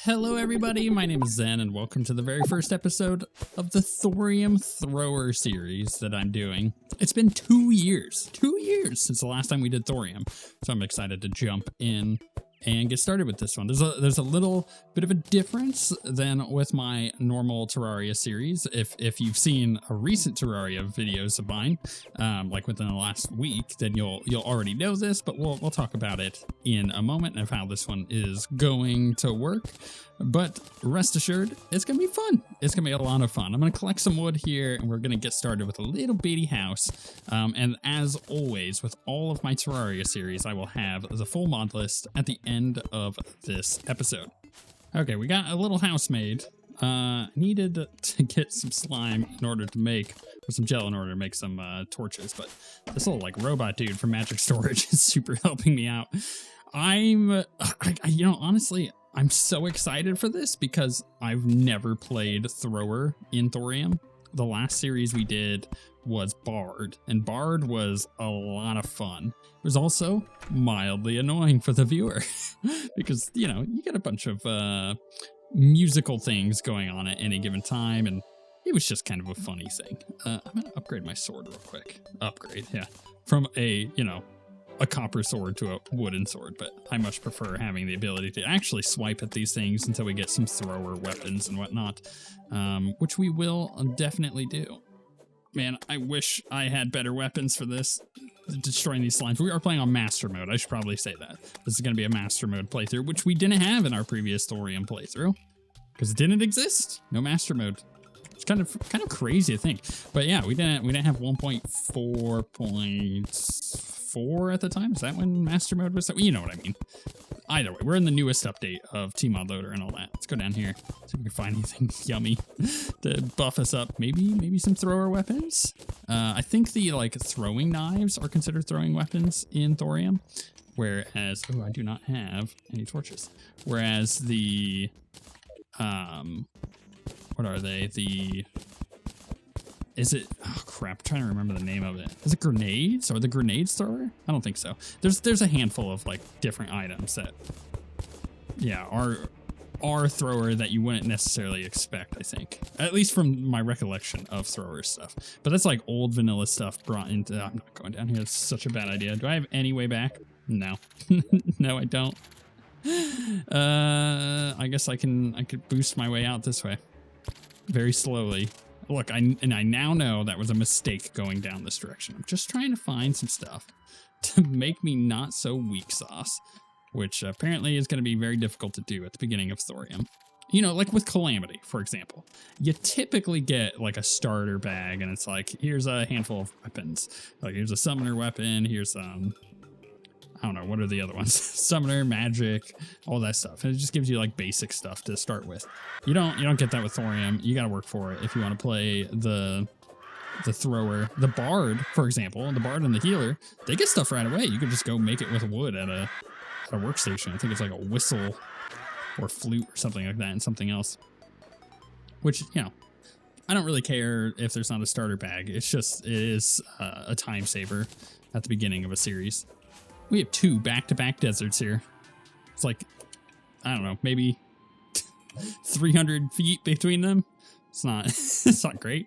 Hello everybody, my name is Zen and welcome to the very first episode of the Thorium Thrower series that I'm doing. It's been 2 years since the last time we did Thorium, so I'm excited to jump in and get started with this one. There's a little bit of a difference than with my normal Terraria series. If you've seen a recent Terraria videos of mine, like within the last week, then you'll already know this, but we'll talk about it in a moment of how this one is going to work. But rest assured, it's gonna be fun. It's gonna be a lot of fun. I'm gonna collect some wood here and we're gonna get started with a little bitty house. And as always, with all of my Terraria series, I will have the full mod list at the end of this episode. Okay, we got a little house made. Needed to get some slime in order to make, or some gel in order to make some torches, but this little like robot dude from Magic Storage is super helping me out. Honestly, I'm so excited for this because I've never played Thrower in Thorium. The last series we did was Bard, and Bard was a lot of fun. It was also mildly annoying for the viewer because, you know, you get a bunch of musical things going on at any given time, and it was just kind of a funny thing. I'm gonna upgrade my sword real quick. From a copper sword to a wooden sword, but I much prefer having the ability to actually swipe at these things until we get some thrower weapons and whatnot, which we will definitely do. Man, I wish I had better weapons for this, destroying these slimes. We are playing on master mode, I should probably say that. This is going to be a master mode playthrough, which we didn't have in our previous Thorium playthrough, because it didn't exist. No master mode. It's kind of crazy to think. But yeah, we didn't have 1.4.4 at the time. Is that when master mode was? You know what I mean. Either way, we're in the newest update of tmodloader and all that. Let's go down here, see if we can find anything yummy to buff us up. Maybe some thrower weapons. I think the throwing knives are considered throwing weapons in Thorium, whereas I do not have any torches. Whereas the what are they? Is it, oh crap, I'm trying to remember the name of it. Is it grenades or the grenades thrower? I don't think so. There's a handful of different items that, yeah, are thrower that you wouldn't necessarily expect, I think. At least from my recollection of thrower stuff. But that's like old vanilla stuff brought into, I'm not going down here, it's such a bad idea. Do I have any way back? No. No, I don't. I guess I could boost my way out this way. Very slowly. Look, I now know that was a mistake going down this direction. I'm just trying to find some stuff to make me not so weak sauce, which apparently is going to be very difficult to do at the beginning of Thorium. You know, like with Calamity, for example, you typically get like a starter bag and it's like, here's a handful of weapons. Like here's a summoner weapon, here's I don't know, what are the other ones? Summoner, magic, all that stuff. And it just gives you like basic stuff to start with. You don't get that with Thorium. You got to work for it if you want to play the thrower. The Bard, for example, the Bard and the healer, they get stuff right away. You could just go make it with wood at a workstation. I think it's like a whistle or flute or something like that and something else. Which, you know, I don't really care if there's not a starter bag. It is a time saver at the beginning of a series. We have 2 back-to-back deserts here. It's like, I don't know, maybe 300 feet between them. It's not, it's not great.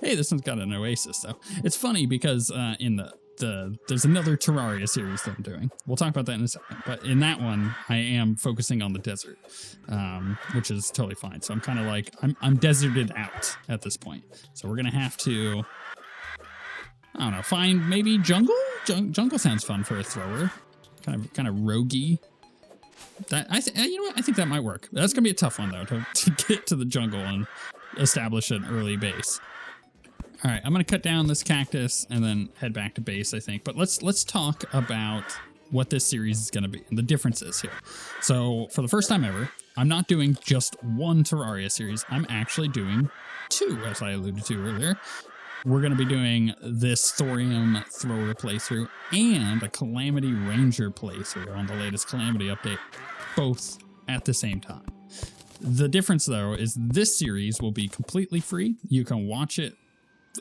Hey, this one's got an oasis though. It's funny because in there's another Terraria series that I'm doing. We'll talk about that in a second. But in that one, I am focusing on the desert, which is totally fine. So I'm kind of like, I'm deserted out at this point. So we're gonna have to, I don't know, find maybe jungle? Jungle sounds fun for a thrower. Kind of roguey. You know what? I think that might work. That's gonna be a tough one though, to get to the jungle and establish an early base. All right, I'm gonna cut down this cactus and then head back to base, I think. But let's talk about what this series is gonna be and the differences here. So for the first time ever, I'm not doing just one Terraria series. I'm actually doing 2, as I alluded to earlier. We're going to be doing this Thorium Thrower playthrough and a Calamity Ranger playthrough on the latest Calamity update, both at the same time. The difference, though, is this series will be completely free. You can watch it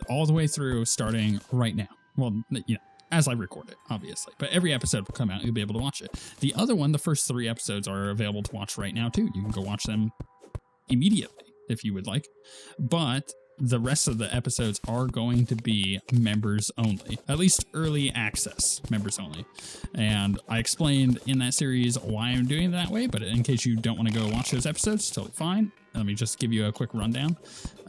all the way through starting right now. Well, you know, as I record it, obviously. But every episode will come out. You'll be able to watch it. The other one, the first 3 episodes are available to watch right now, too. You can go watch them immediately if you would like. But the rest of the episodes are going to be members only, at least early access members only. And I explained in that series why I'm doing it that way, but in case you don't want to go watch those episodes, totally fine. Let me just give you a quick rundown.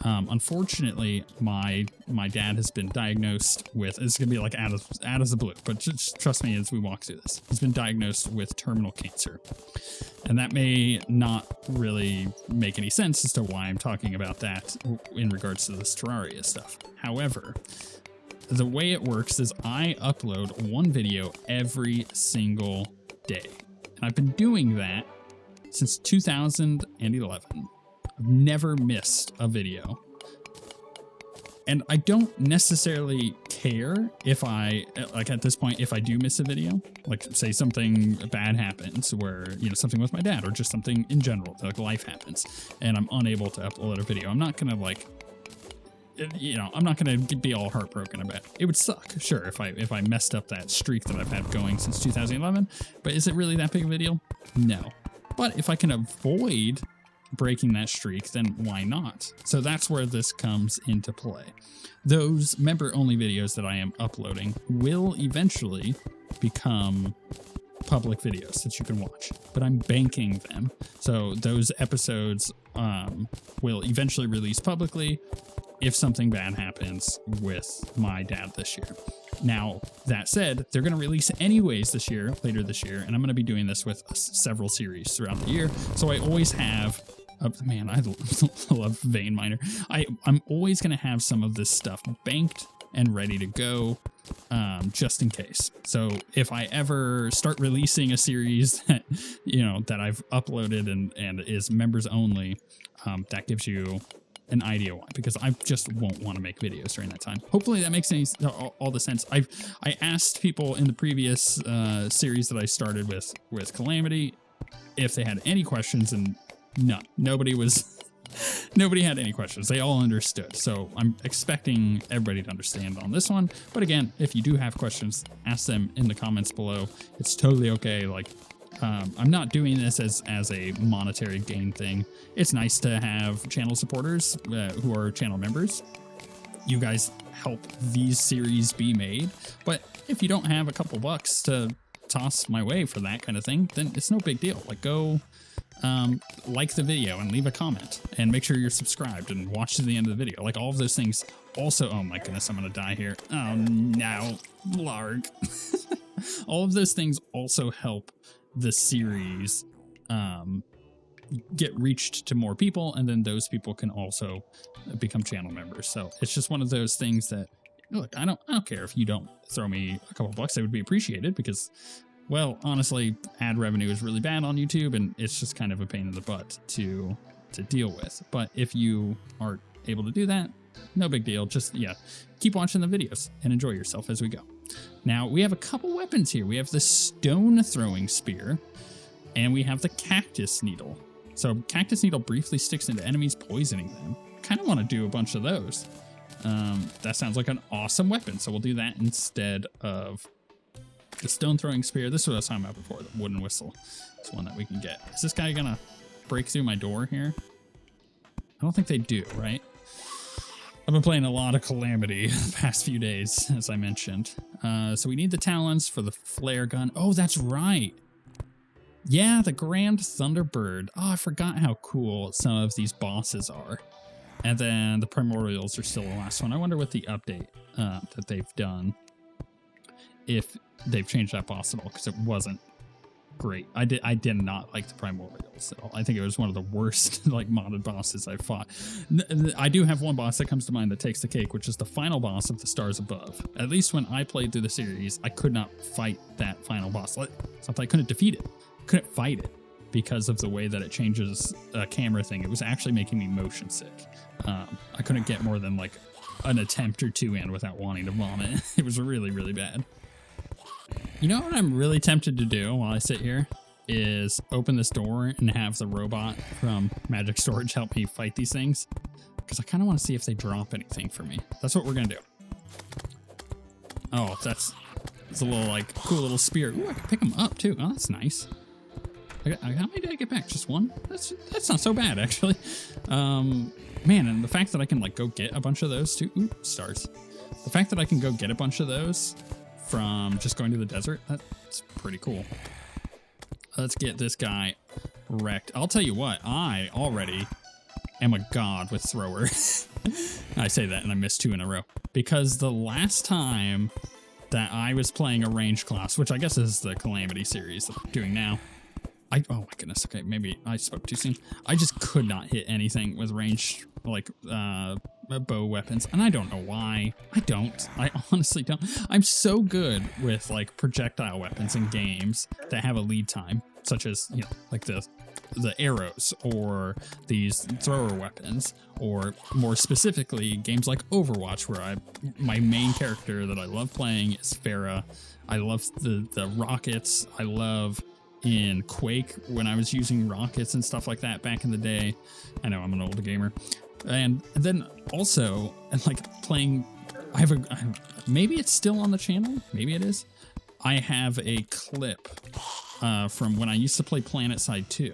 Unfortunately, my dad has been diagnosed with, it's going to be like out of the blue, but just trust me as we walk through this. He's been diagnosed with terminal cancer. And that may not really make any sense as to why I'm talking about that in regards to this Terraria stuff. However, the way it works is I upload 1 video every single day. And I've been doing that since 2011. I've never missed a video. And I don't necessarily care if I, like at this point, if I do miss a video, like say something bad happens where, you know, something with my dad or just something in general, like life happens and I'm unable to upload a video. I'm not going to like, you know, I'm not going to be all heartbroken about it. It would suck, sure, if I messed up that streak that I've had going since 2011, but is it really that big of a deal? No. But if I can avoid breaking that streak, then why not? So that's where this comes into play. Those member-only videos that I am uploading will eventually become public videos that you can watch, but I'm banking them. So those episodes will eventually release publicly if something bad happens with my dad this year. Now, that said, they're going to release anyways this year, later this year, and I'm going to be doing this with several series throughout the year. So I always have, man, I love Vein Miner. I'm always going to have some of this stuff banked and ready to go, just in case. So if I ever start releasing a series that, you know, that I've uploaded and is members only, that gives you an idea why, because I just won't want to make videos during that time. Hopefully that makes all the sense. I asked people in the previous series that I started with Calamity if they had any questions, and nobody had any questions. They all understood. So I'm expecting everybody to understand on this one. But again, if you do have questions, ask them in the comments below. It's totally okay. Like, I'm not doing this as a monetary gain thing. It's nice to have channel supporters who are channel members. You guys help these series be made. But if you don't have a couple bucks to toss my way for that kind of thing, then it's no big deal. Like, go like the video and leave a comment and make sure you're subscribed and watch to the end of the video. Like, all of those things also, oh my goodness, I'm gonna die here. Oh no, Larg. All of those things also help the series get reached to more people, and then those people can also become channel members. So it's just one of those things that, look, I don't care if you don't throw me a couple bucks. It would be appreciated, because, well, honestly, ad revenue is really bad on YouTube, and it's just kind of a pain in the butt to deal with. But if you are able to do that, no big deal. Just, yeah, keep watching the videos and enjoy yourself as we go. Now, we have a couple weapons here. We have the stone throwing spear, and we have the cactus needle. So cactus needle briefly sticks into enemies, poisoning them. Kind of want to do a bunch of those. That sounds like an awesome weapon. So we'll do that instead of the stone throwing spear. This is what I was talking about before, the wooden whistle. It's one that we can get. Is this guy gonna break through my door here? I don't think they do, right? I've been playing a lot of Calamity the past few days, as I mentioned. So we need the talons for the flare gun. Oh, that's right. Yeah, the Grand Thunderbird. Oh, I forgot how cool some of these bosses are. And then the Primordials are still the last one. I wonder what the update that they've done, if they've changed that boss at all, because it wasn't great. I did not like the Primordials at all. I think it was one of the worst like modded bosses I've fought. I do have one boss that comes to mind that takes the cake, which is the final boss of the Stars Above. At least when I played through the series, I could not fight that final boss. I couldn't defeat it. Couldn't fight it because of the way that it changes a camera thing. It was actually making me motion sick. I couldn't get more than like an attempt or two in without wanting to vomit. It was really, really bad. You know what I'm really tempted to do while I sit here is open this door and have the robot from Magic Storage help me fight these things, because I kind of want to see if they drop anything for me. That's what we're going to do. Oh, It's a little like cool little spear. Ooh, I can pick them up too. Oh, that's nice. How many did I get back? Just one? That's not so bad actually. Man, and the fact that I can like go get a bunch of those too. Ooh, stars. The fact that I can go get a bunch of those from just going to the desert, that's pretty cool. Let's get this guy wrecked. I'll tell you what, I already am a god with thrower. I say that and I missed 2 in a row. Because the last time that I was playing a ranged class, which I guess is the Calamity series that I'm doing now, oh my goodness, okay, maybe I spoke too soon. I just could not hit anything with ranged, like, bow weapons, and I don't know why. I honestly don't. I'm so good with, like, projectile weapons in games that have a lead time, such as, you know, like the arrows or these thrower weapons, or more specifically games like Overwatch, where my main character that I love playing is Pharah. I love the rockets. I love in Quake when I was using rockets and stuff like that back in the day. I know I'm an old gamer. And then also, like, playing, maybe it's still on the channel, maybe it is. I have a clip from when I used to play PlanetSide 2.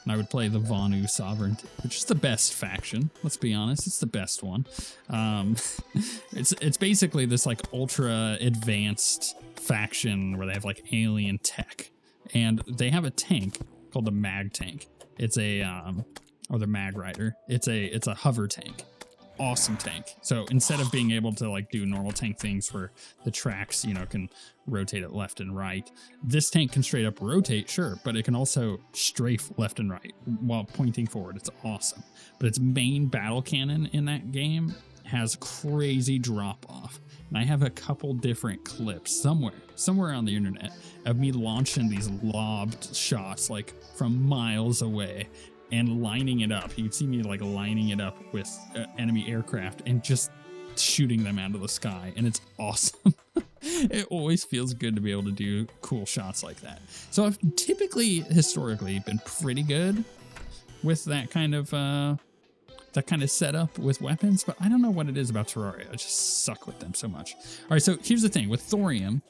And I would play the Vanu Sovereignty, which is the best faction. Let's be honest, it's the best one. It's basically this like ultra advanced faction where they have like alien tech, and they have a tank called the Mag Tank. It's or the Mag Rider. It's a hover tank. Awesome tank. So instead of being able to like do normal tank things where the tracks, you know, can rotate it left and right, this tank can straight up rotate, sure, but it can also strafe left and right while pointing forward. It's awesome. But its main battle cannon in that game has crazy drop off. And I have a couple different clips somewhere on the internet of me launching these lobbed shots like from miles away and lining it up. You can see me like lining it up with enemy aircraft and just shooting them out of the sky, and it's awesome. It always feels good to be able to do cool shots like that. So I've historically been pretty good with that kind of setup with weapons, but I don't know what it is about Terraria. I just suck with them so much. All right, so here's the thing. With Thorium,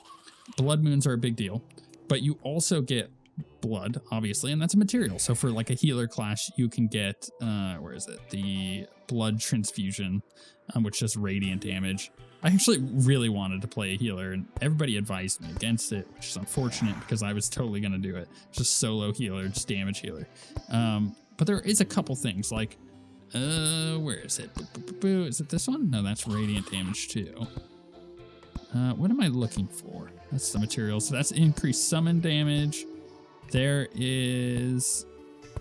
blood moons are a big deal, but you also get blood, obviously, and that's a material. So for like a healer class, you can get where is it, the blood transfusion, which does radiant damage. I actually really wanted to play a healer, and everybody advised me against it, which is unfortunate because I was totally going to do it. Just solo healer, just damage healer. But there is a couple things like where is it? Is it this one? No, that's radiant damage too. What am I looking for? That's the material. So that's increased summon damage. There is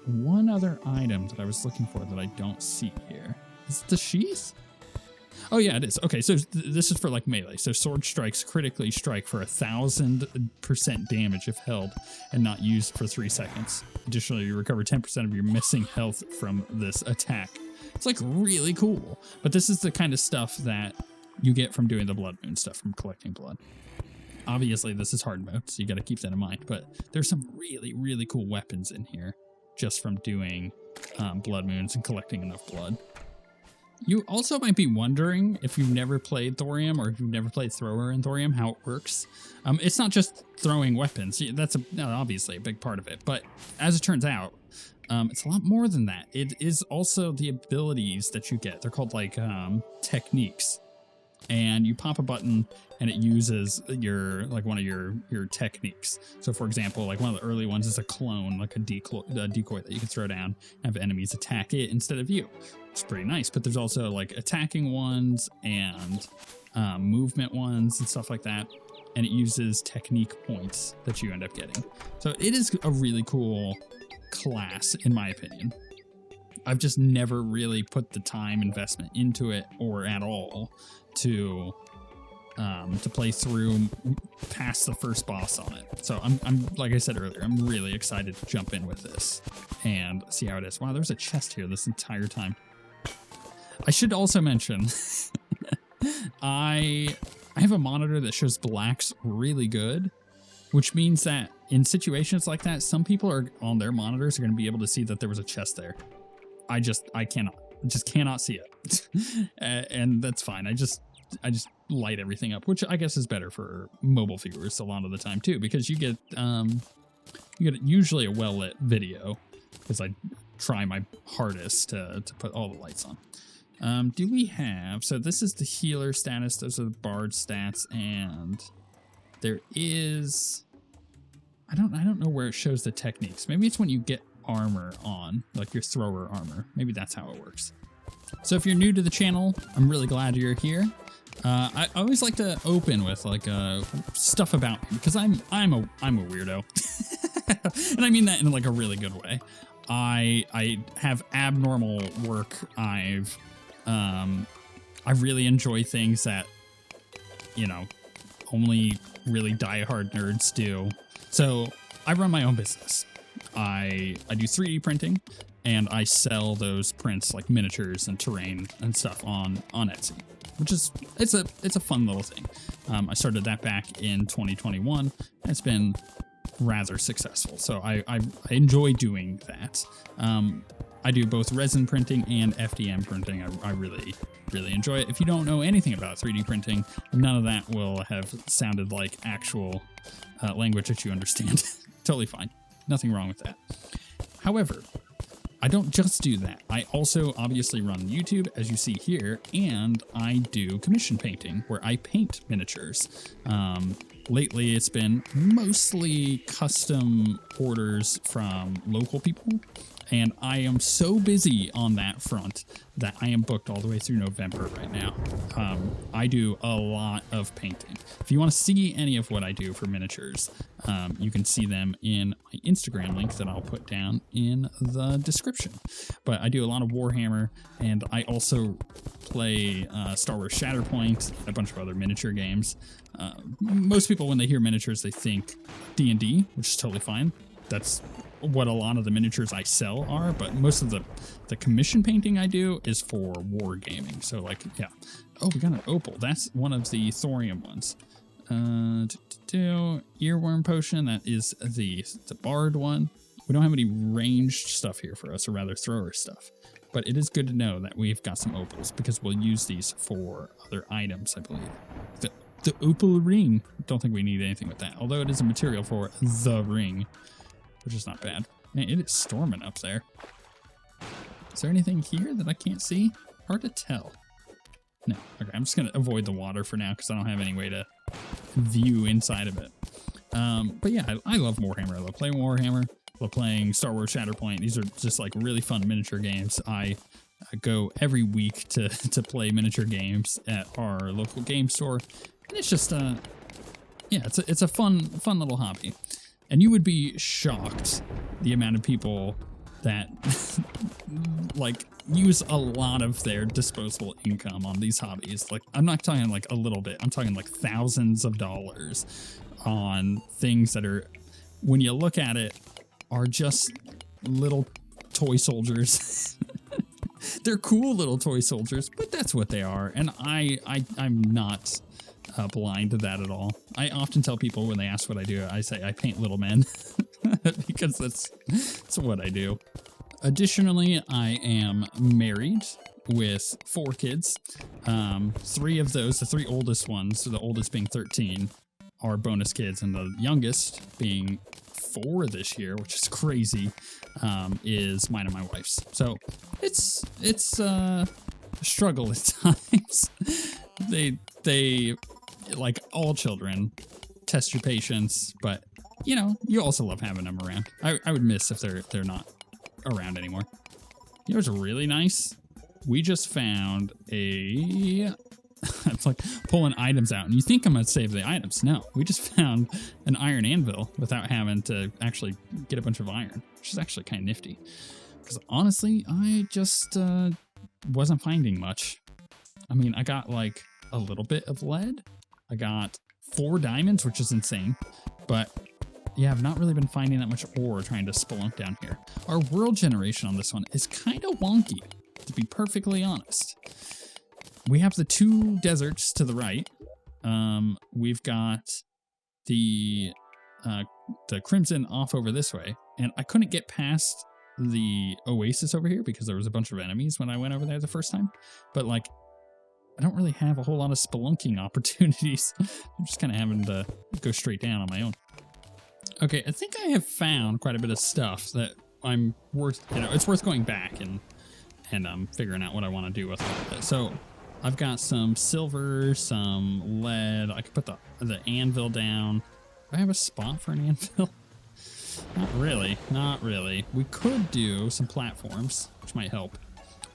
one other item that I was looking for that I don't see here. Is it the sheath? Oh yeah, it is. Okay, so this is for like melee. So sword strikes critically strike for 1,000% damage if held and not used for 3 seconds. Additionally, you recover 10% of your missing health from this attack. It's like really cool. But this is the kind of stuff that you get from doing the blood moon stuff, from collecting blood. Obviously, this is hard mode, so you got to keep that in mind. But there's some really, really cool weapons in here just from doing blood moons and collecting enough blood. You also might be wondering, if you've never played Thorium or if you've never played Thrower in Thorium, how it works. It's not just throwing weapons. That's obviously a big part of it. But as it turns out, it's a lot more than that. It is also the abilities that you get. They're called like techniques. And you pop a button and it uses one of your techniques. So for example, like one of the early ones is a clone, like a decoy that you can throw down and have enemies attack it instead of you. It's pretty nice. But there's also like attacking ones and movement ones and stuff like that. And it uses technique points that you end up getting. So it is a really cool class, in my opinion. I've just never really put the time investment into it, or at all, to play through past the first boss on it. So I'm like I said earlier, I'm really excited to jump in with this and see how it is. Wow, there's a chest here this entire time. I should also mention I have a monitor that shows blacks really good, which means that in situations like that, some people are on their monitors are going to be able to see that there was a chest there. I cannot see it. And that's fine. I just light everything up, which I guess is better for mobile viewers a lot of the time too, because you get usually a well-lit video, because I try my hardest to put all the lights on. Do we have, so this is the healer status, those are the bard stats, and there is, I don't know where it shows the techniques. Maybe it's when you get armor on, like your thrower armor. Maybe that's how it works. So if you're new to the channel, I'm really glad you're here. I always like to open with like stuff about me, because I'm a weirdo. And I mean that in like a really good way. I have abnormal work. I really enjoy things that, you know, only really diehard nerds do. So I run my own business. I do 3D printing, and I sell those prints like miniatures and terrain and stuff on Etsy, which is it's a fun little thing. I started that back in 2021, and it's been rather successful. So I enjoy doing that. I do both resin printing and FDM printing. I really enjoy it. If you don't know anything about 3D printing, none of that will have sounded like actual language that you understand. Totally fine. Nothing wrong with that. However, I don't just do that. I also obviously run YouTube, as you see here, and I do commission painting, where I paint miniatures. Lately, it's been mostly custom orders from local people, and I am so busy on that front that I am booked all the way through November right now. I do a lot of painting. If you want to see any of what I do for miniatures, you can see them in my Instagram link that I'll put down in the description. But I do a lot of Warhammer, and I also play Star Wars Shatterpoint, a bunch of other miniature games. Most people, when they hear miniatures, they think D&D, which is totally fine. That's what a lot of the miniatures I sell are, but most of the commission painting I do is for wargaming. So like, yeah. Oh, we got an opal. That's one of the thorium ones. Earworm potion. That is the bard one. We don't have any ranged stuff here for us, or rather thrower stuff. But it is good to know that we've got some opals, because we'll use these for other items, I believe. The opal ring. Don't think we need anything with that, although it is a material for the ring, which is not bad. Man, it is storming up there. Is there anything here that I can't see? Hard to tell. No. Okay, I'm just going to avoid the water for now, because I don't have any way to view inside of it. But yeah, I love Warhammer. I love playing Warhammer. I love playing Star Wars Shatterpoint. These are just like really fun miniature games. I go every week to play miniature games at our local game store. And it's just, yeah, it's a fun little hobby. And you would be shocked the amount of people that like use a lot of their disposable income on these hobbies. Like, I'm not talking like a little bit. I'm talking like thousands of dollars on things that are, when you look at it, are just little toy soldiers. They're cool little toy soldiers, but that's what they are. And I'm not blind to that at all. I often tell people when they ask what I do, I say I paint little men because that's what I do. Additionally, I am married with 4 kids. 3 of those, the 3 oldest ones, so the oldest being 13, are bonus kids, and the youngest being 4 this year, which is crazy, is mine and my wife's. So it's a struggle at times. They like all children, test your patience, but you know, you also love having them around. I would miss if they're not around anymore. You know what's really nice? We just found I'm like pulling items out, and you think I'm gonna save the items. No, we just found an iron anvil without having to actually get a bunch of iron, which is actually kind of nifty. Because honestly, I just wasn't finding much. I mean, I got like a little bit of lead. I got 4 diamonds, which is insane. But yeah, I've not really been finding that much ore trying to spelunk down here. Our world generation on this one is kind of wonky, to be perfectly honest. We have the 2 deserts to the right. We've got the Crimson off over this way. And I couldn't get past the oasis over here because there was a bunch of enemies when I went over there the first time. But like, I don't really have a whole lot of spelunking opportunities. I'm just kind of having to go straight down on my own. Okay, I think I have found quite a bit of stuff that I'm worth, it's worth going back and figuring out what I want to do with all of it. So I've got some silver, some lead. I could put the anvil down. Do I have a spot for an anvil? Not really, not really. We could do some platforms, which might help.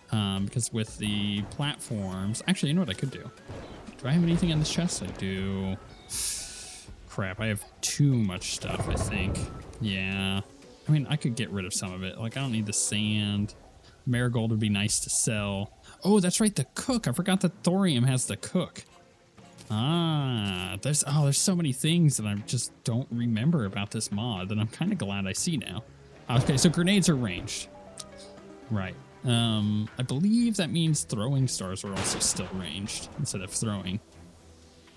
Because with the platforms, actually, you know what I could do? Do I have anything in this chest? I do. Crap, I have too much stuff, I think. Yeah. I mean, I could get rid of some of it. Like, I don't need the sand. Marigold would be nice to sell. Oh, that's right, the cook. I forgot that thorium has the cook. Ah, there's so many things that I just don't remember about this mod that I'm kind of glad I see now. Okay, so grenades are ranged. Right. I believe that means throwing stars are also still ranged instead of throwing.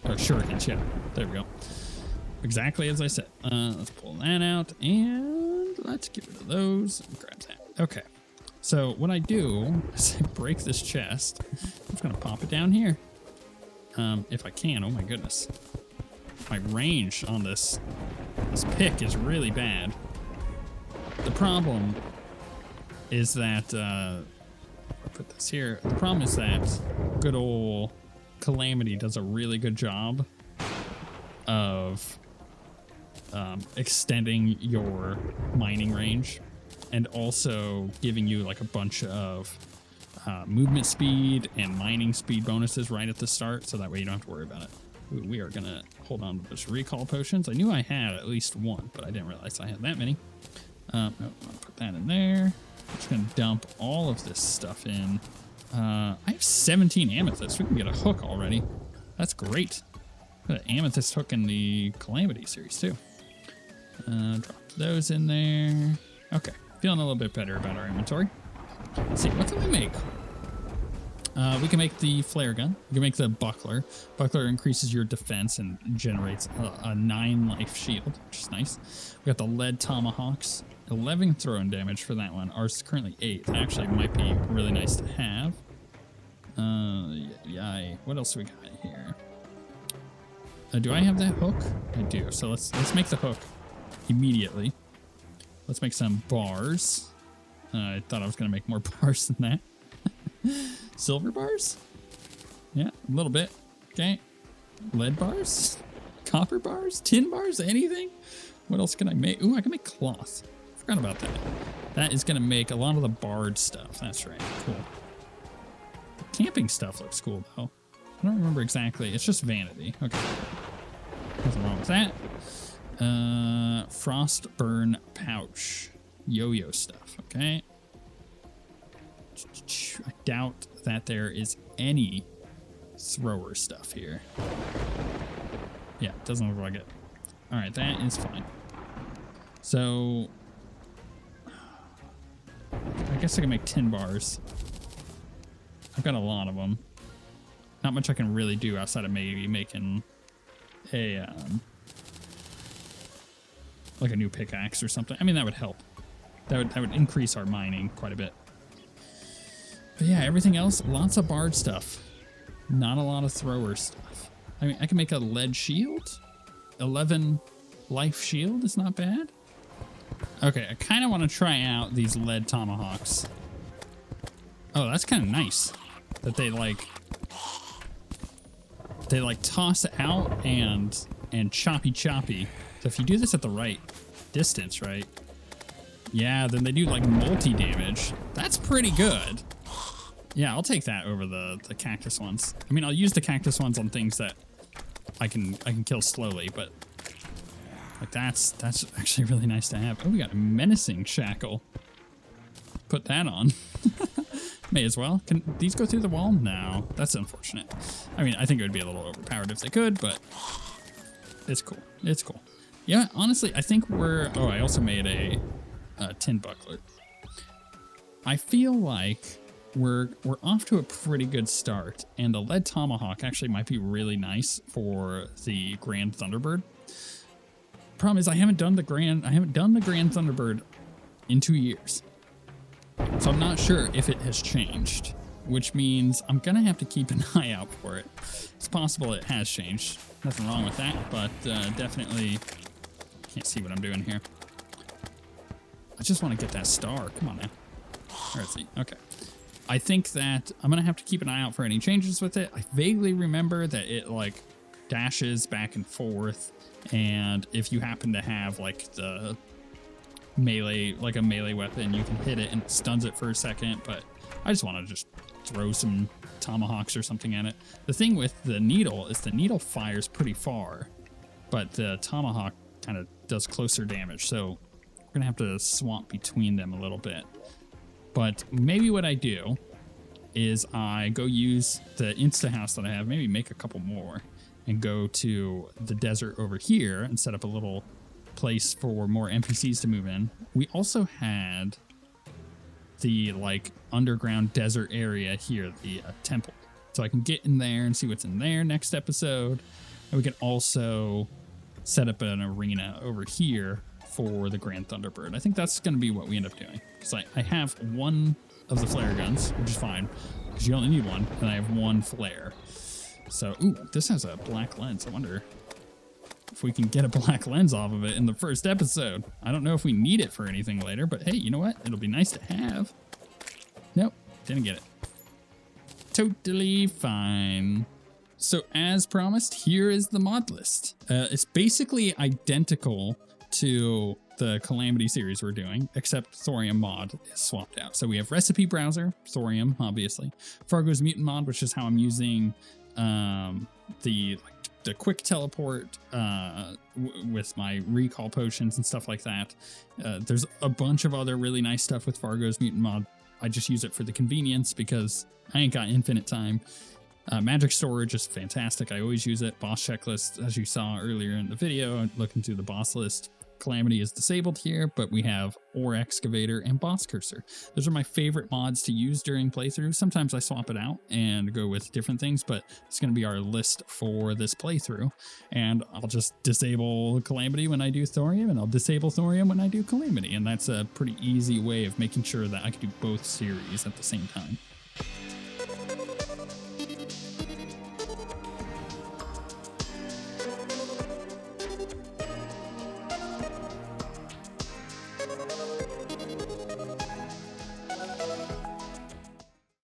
Or shurikens, yeah. There we go. Exactly as I said. Let's pull that out and let's get rid of those and grab that. Okay. So what I do is I break this chest. I'm just gonna pop it down here. If I can. Oh my goodness. My range on this pick is really bad. The problem is that I'll put this here. The problem is that good old Calamity does a really good job of extending your mining range and also giving you like a bunch of movement speed and mining speed bonuses right at the start, so that way you don't have to worry about it. Ooh, we are gonna hold on to those recall potions. I knew I had at least one, but I didn't realize I had that many. I'll put that in there. I'm just gonna dump all of this stuff in. I have 17 amethysts. We can get a hook already. That's great. Got an amethyst hook in the Calamity series too. Drop those in there. Okay, feeling a little bit better about our inventory. Let's see, what can we make? We can make the flare gun. We can make the buckler. Buckler increases your defense and generates a 9 life shield, which is nice. We got the lead tomahawks. 11 throwing damage for that one. Ours is currently 8. That actually might be really nice to have. Yeah. What else do we got here? Do I have that hook? I do. So let's make the hook immediately. Let's make some bars. I thought I was gonna make more bars than that. Silver bars? Yeah, a little bit. Okay. Lead bars? Copper bars? Tin bars? Anything? What else can I make? Ooh, I can make cloth. Forgot about that. That is gonna make a lot of the barred stuff. That's right. Cool. The camping stuff looks cool though. I don't remember exactly. It's just vanity. Okay. Nothing wrong with that. Frostburn pouch. Yo-yo stuff. Okay. I doubt that there is any thrower stuff here. Yeah, it doesn't look like it. All right, that is fine. So I guess I can make 10 bars. I've got a lot of them. Not much I can really do outside of maybe making a like a new pickaxe or something. I mean, that would help. That would increase our mining quite a bit. But yeah, everything else, lots of barred stuff. Not a lot of thrower stuff. I mean, I can make a lead shield. 11 life shield is not bad. Okay, I kind of want to try out these lead tomahawks. Oh, that's kind of nice. That they like toss out and choppy. So if you do this at the right distance, right? Yeah, then they do like multi-damage. That's pretty good. Yeah, I'll take that over the cactus ones. I mean, I'll use the cactus ones on things that I can kill slowly, but like that's actually really nice to have. Oh, we got a menacing shackle. Put that on. May as well. Can these go through the wall? No, that's unfortunate. I mean, I think it would be a little overpowered if they could, but it's cool. It's cool. Yeah, honestly, I think we're... Oh, I also made a tin buckler. I feel like we're off to a pretty good start, and the lead tomahawk actually might be really nice for the Grand Thunderbird. Problem is, I haven't done the Grand Thunderbird in 2 years, so I'm not sure if it has changed. which means I'm going to have to keep an eye out for it. It's possible it has changed. Nothing wrong with that, but definitely can't see what I'm doing here. I just want to get that star. Come on now. Where is he? Okay. I think that I'm going to have to keep an eye out for any changes with it. I vaguely remember that it like dashes back and forth, and if you happen to have like the melee, like a melee weapon, you can hit it and it stuns it for a second, but I just want to just throw some tomahawks or something at it. The thing with the needle is the needle fires pretty far, but the tomahawk kind of does closer damage, so we're gonna have to swap between them a little bit. But maybe what I do is I go use the insta house that I have, maybe make a couple more, and go to the desert over here and set up a little place for more NPCs to move in. We also had the like underground desert area here, the temple. So I can get in there and see what's in there next episode. And we can also set up an arena over here for the Grand Thunderbird. I think that's going to be what we end up doing. Because I have one of the flare guns, which is fine, because you only need one, and I have one flare. So, ooh, this has a black lens. I wonder if we can get a black lens off of it in the first episode. I don't know if we need it for anything later, but hey, you know what? It'll be nice to have. Nope, didn't get it. Totally fine. So as promised, here is the mod list. It's basically identical to the Calamity series we're doing, except Thorium mod is swapped out. So we have Recipe Browser, Thorium, obviously. Fargo's Mutant mod, which is how I'm using the quick teleport with my recall potions and stuff like that. There's a bunch of other really nice stuff with Fargo's Mutant mod. I just use it for the convenience because I ain't got infinite time. Magic storage is fantastic. I always use it. Boss checklist, as you saw earlier in the video, looking through the boss list. Calamity is disabled here, but we have Ore Excavator and Boss Cursor. Those are my favorite mods to use during playthroughs. Sometimes I swap it out and go with different things, but it's going to be our list for this playthrough. And I'll just disable Calamity when I do Thorium, and I'll disable Thorium when I do Calamity. And that's a pretty easy way of making sure that I can do both series at the same time.